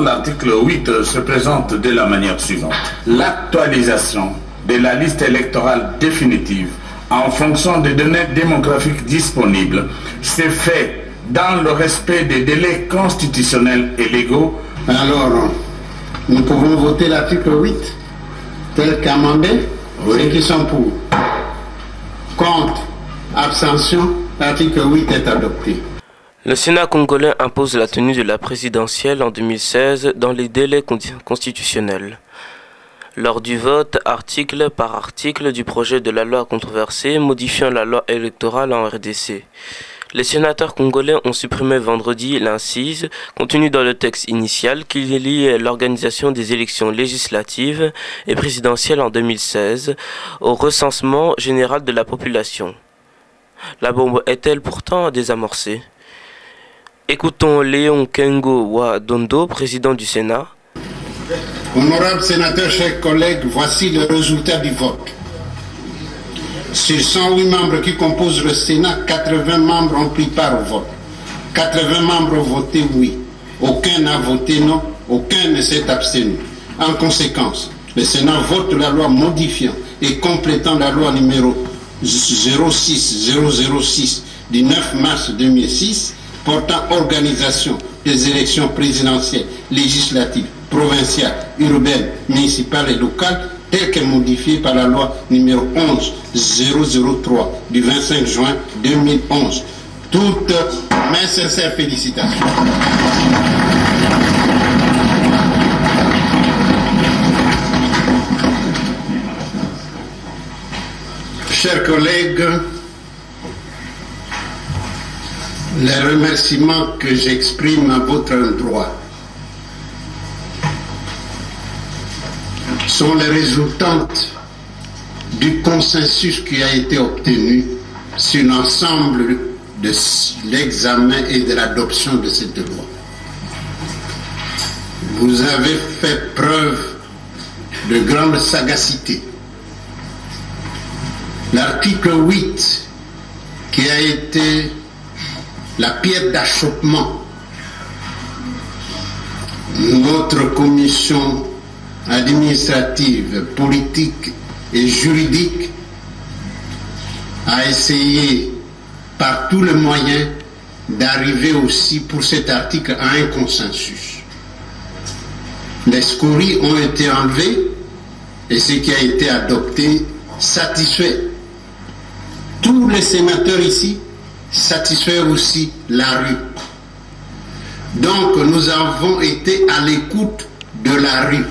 L'article 8 se présente de la manière suivante. L'actualisation de la liste électorale définitive en fonction des données démographiques disponibles s'est fait dans le respect des délais constitutionnels et légaux. Alors, nous pouvons voter l'article 8 tel qu'amendé. Oui. Ceux qui sont pour, contre, abstention, l'article 8 est adopté. Le Sénat congolais impose la tenue de la présidentielle en 2016 dans les délais constitutionnels. Lors du vote, article par article du projet de la loi controversée modifiant la loi électorale en RDC, les sénateurs congolais ont supprimé vendredi l'incise contenue dans le texte initial qui lie l'organisation des élections législatives et présidentielles en 2016 au recensement général de la population. La bombe est-elle pourtant désamorcée? Écoutons Léon Kengo Wadondo, président du Sénat. Honorables sénateurs, chers collègues, voici le résultat du vote. Sur 108 membres qui composent le Sénat, 80 membres ont pris part au vote. 80 membres ont voté oui. Aucun n'a voté non. Aucun ne s'est abstenu. En conséquence, le Sénat vote la loi modifiant et complétant la loi numéro 06006 du 9 mars 2006 portant organisation des élections présidentielles, législatives, provinciales, urbaines, municipales et locales, telle que modifiée par la loi numéro 11003 du 25 juin 2011. Toutes mes sincères félicitations. Chers collègues, les remerciements que j'exprime à votre endroit sont les résultantes du consensus qui a été obtenu sur l'ensemble de l'examen et de l'adoption de cette loi. Vous avez fait preuve de grande sagacité. L'article 8, qui a été la pierre d'achoppement, notre commission administrative, politique et juridique a essayé par tous les moyens d'arriver aussi pour cet article à un consensus. Les scories ont été enlevées et ce qui a été adopté satisfait tous les sénateurs ici, satisfait aussi la rue. Donc nous avons été à l'écoute de la rue.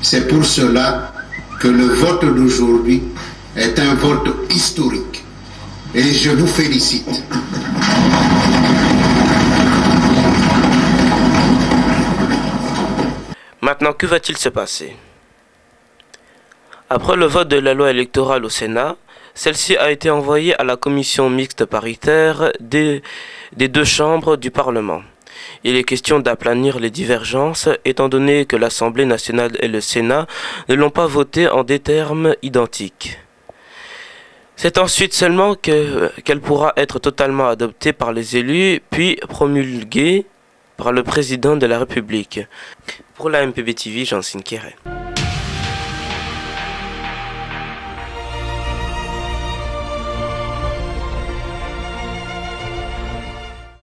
C'est pour cela que le vote d'aujourd'hui est un vote historique. Et je vous félicite. Maintenant, que va-t-il se passer? Après le vote de la loi électorale au Sénat, celle-ci a été envoyée à la commission mixte paritaire des deux chambres du Parlement. Il est question d'aplanir les divergences, étant donné que l'Assemblée nationale et le Sénat ne l'ont pas voté en des termes identiques. C'est ensuite seulement qu'elle pourra être totalement adoptée par les élus, puis promulguée par le président de la République. Pour la MPB TV, Jean-Signe Kéré.